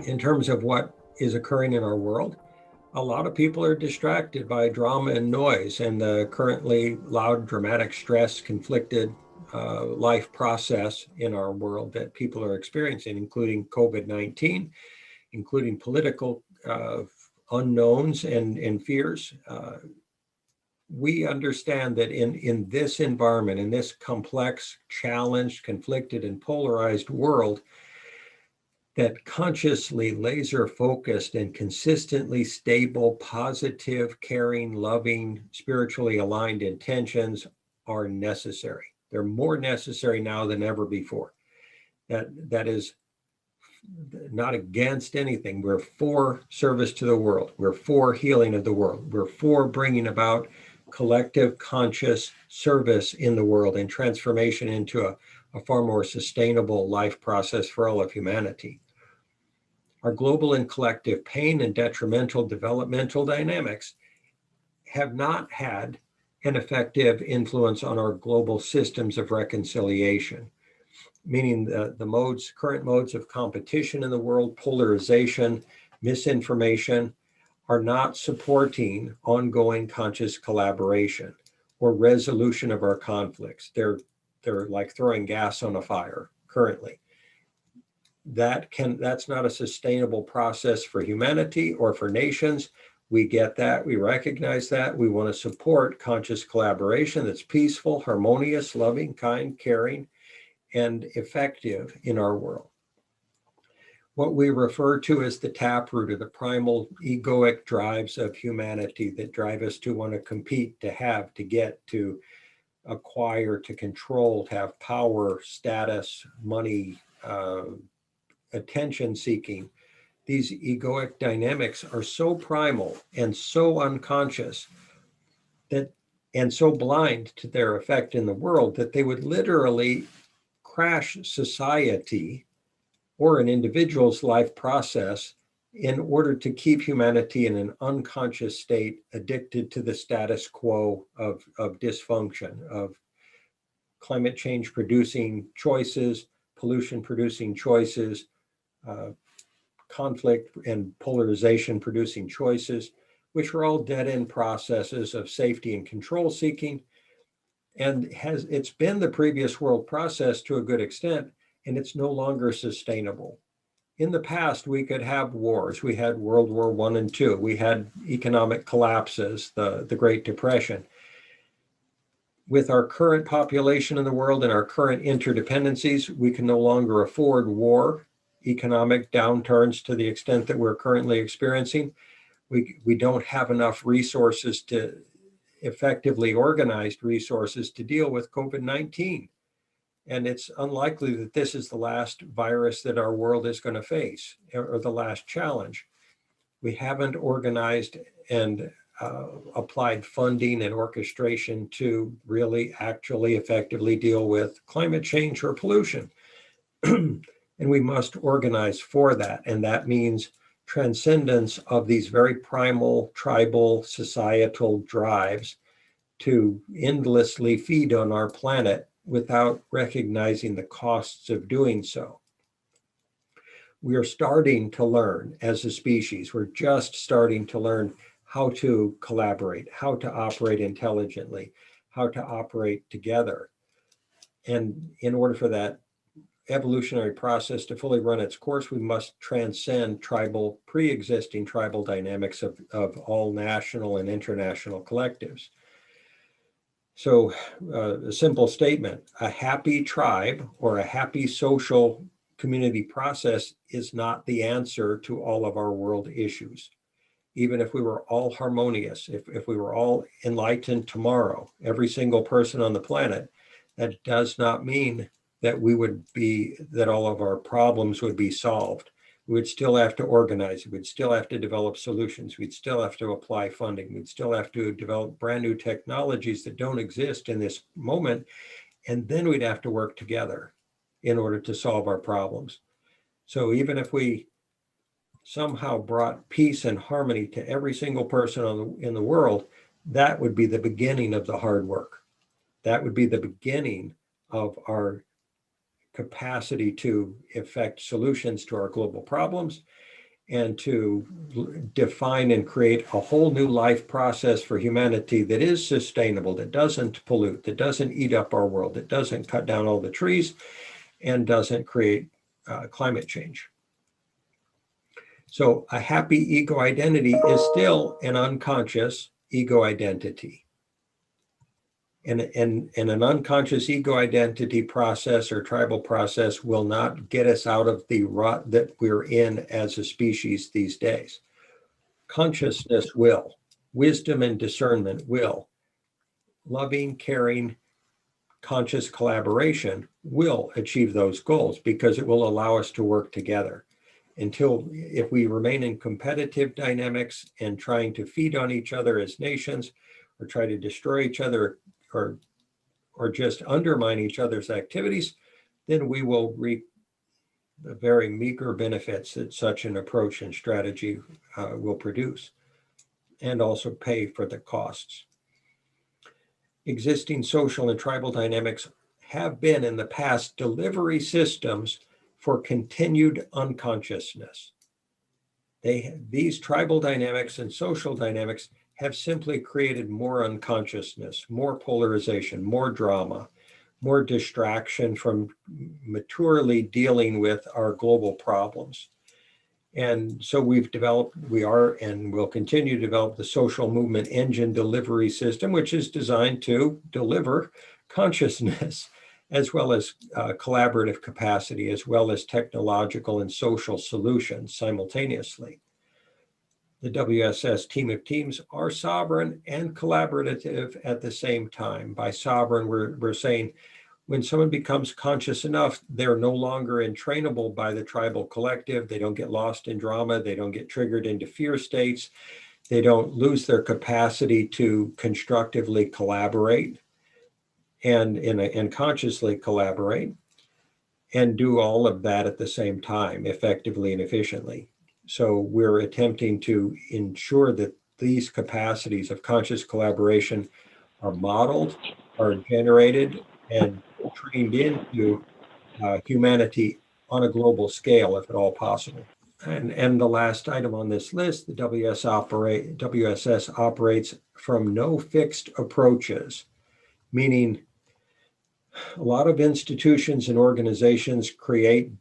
in terms of what is occurring in our world, a lot of people are distracted by drama and noise and the currently loud, dramatic, stress, conflicted life process in our world that people are experiencing, including COVID-19, including political unknowns and fears. We understand that in this environment, in this complex, challenged, conflicted, and polarized world, that consciously laser focused and consistently stable, positive, caring, loving, spiritually aligned intentions are necessary. They're more necessary now than ever before. That is not against anything. We're for service to the world. We're for healing of the world. We're for bringing about collective conscious service in the world and transformation into a far more sustainable life process for all of humanity. Our global and collective pain and detrimental developmental dynamics have not had an effective influence on our global systems of reconciliation, meaning the current modes of competition in the world, polarization, misinformation, are not supporting ongoing conscious collaboration or resolution of our conflicts. They're like throwing gas on a fire currently. That's not a sustainable process for humanity or for nations. We get that, we recognize that. We want to support conscious collaboration that's peaceful, harmonious, loving, kind, caring, and effective in our world. What we refer to as the taproot, or the primal egoic drives of humanity that drive us to want to compete, to have, to get, to acquire, to control, to have power, status, money, attention seeking. These egoic dynamics are so primal and so unconscious that, and so blind to their effect in the world, that they would literally crash society or an individual's life process in order to keep humanity in an unconscious state, addicted to the status quo of dysfunction, of climate change producing choices, pollution producing choices, conflict and polarization producing choices, which are all dead-end processes of safety and control seeking. And it's been the previous world process to a good extent, and it's no longer sustainable. In the past, we could have wars. We had World War I and II. We had economic collapses, the Great Depression. With our current population in the world and our current interdependencies, we can no longer afford war, economic downturns to the extent that we're currently experiencing. We don't have enough resources, to effectively organized resources, to deal with COVID-19. And it's unlikely that this is the last virus that our world is going to face, or the last challenge. We haven't organized and applied funding and orchestration to really actually effectively deal with climate change or pollution. And we must organize for that. And that means transcendence of these very primal, tribal, societal drives to endlessly feed on our planet without recognizing the costs of doing so. We are starting to learn as a species, we're just starting to learn how to collaborate, how to operate intelligently, how to operate together. And in order for that evolutionary process to fully run its course, we must transcend pre-existing tribal dynamics of all national and international collectives. So a simple statement, a happy tribe or a happy social community process is not the answer to all of our world issues. Even if we were all harmonious, if we were all enlightened tomorrow, every single person on the planet, that does not mean that that all of our problems would be solved. We would still have to organize, we'd still have to develop solutions, we'd still have to apply funding, we'd still have to develop brand new technologies that don't exist in this moment, and then we'd have to work together in order to solve our problems. So even if we somehow brought peace and harmony to every single person in the world, that would be the beginning of the hard work. That would be the beginning of our capacity to effect solutions to our global problems, and to define and create a whole new life process for humanity that is sustainable, that doesn't pollute, that doesn't eat up our world, that doesn't cut down all the trees, and doesn't create climate change. So a happy ego identity is still an unconscious ego identity. And an unconscious ego identity process or tribal process will not get us out of the rut that we're in as a species these days. Consciousness will, wisdom and discernment will, loving, caring, conscious collaboration will achieve those goals because it will allow us to work together. If we remain in competitive dynamics and trying to feed on each other as nations, or try to destroy each other, or just undermine each other's activities, then we will reap the very meager benefits that such an approach and strategy will produce, and also pay for the costs. Existing social and tribal dynamics have been in the past delivery systems for continued unconsciousness. These tribal dynamics and social dynamics have simply created more unconsciousness, more polarization, more drama, more distraction from maturely dealing with our global problems. And so we are and will continue to develop the social movement engine delivery system, which is designed to deliver consciousness, as well as collaborative capacity, as well as technological and social solutions simultaneously. The WSS team of teams are sovereign and collaborative at the same time. By sovereign, we're saying when someone becomes conscious enough, they're no longer entrainable by the tribal collective. They don't get lost in drama. They don't get triggered into fear states. They don't lose their capacity to constructively collaborate and consciously collaborate and do all of that at the same time, effectively and efficiently. So we're attempting to ensure that these capacities of conscious collaboration are modeled, are generated, and trained into humanity on a global scale, if at all possible. And the last item on this list, the WSS operates from no fixed approaches, meaning a lot of institutions and organizations create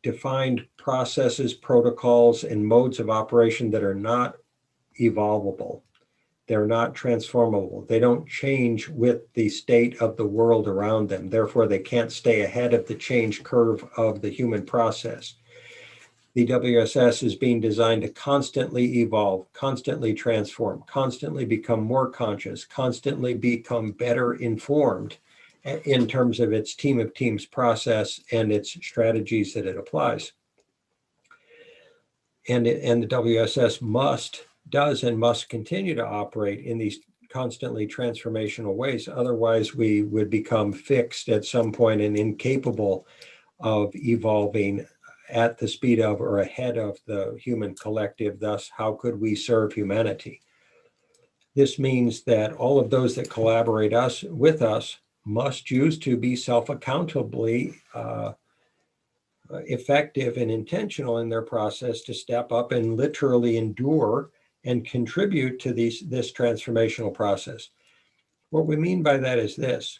defined processes, protocols, and modes of operation that are not evolvable. They're not transformable. They don't change with the state of the world around them. Therefore, they can't stay ahead of the change curve of the human process. The WSS is being designed to constantly evolve, constantly transform, constantly become more conscious, constantly become better informed in terms of its team of teams process and its strategies that it applies. And the WSS does and must continue to operate in these constantly transformational ways. Otherwise, we would become fixed at some point and incapable of evolving at the speed of or ahead of the human collective. Thus, how could we serve humanity? This means that all of those that collaborate with us must choose to be self-accountably effective and intentional in their process to step up and literally endure and contribute to this transformational process. What we mean by that is this: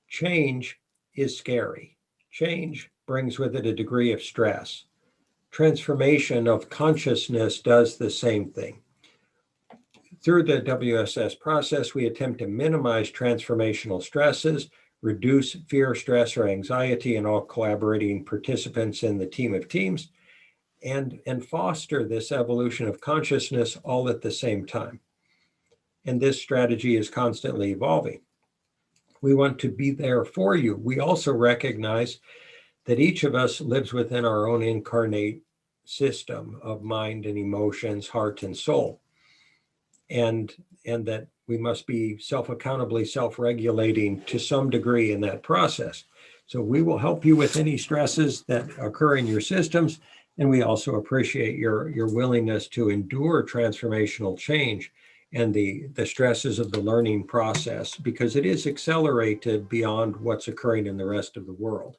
change is scary. Change brings with it a degree of stress. Transformation of consciousness does the same thing. Through the WSS process, we attempt to minimize transformational stresses, reduce fear, stress, or anxiety in all collaborating participants in the team of teams, and foster this evolution of consciousness all at the same time. And this strategy is constantly evolving. We want to be there for you. We also recognize that each of us lives within our own incarnate system of mind and emotions, heart and soul. And that we must be self-accountably, self-regulating to some degree in that process. So we will help you with any stresses that occur in your systems. And we also appreciate your willingness to endure transformational change and the stresses of the learning process, because it is accelerated beyond what's occurring in the rest of the world.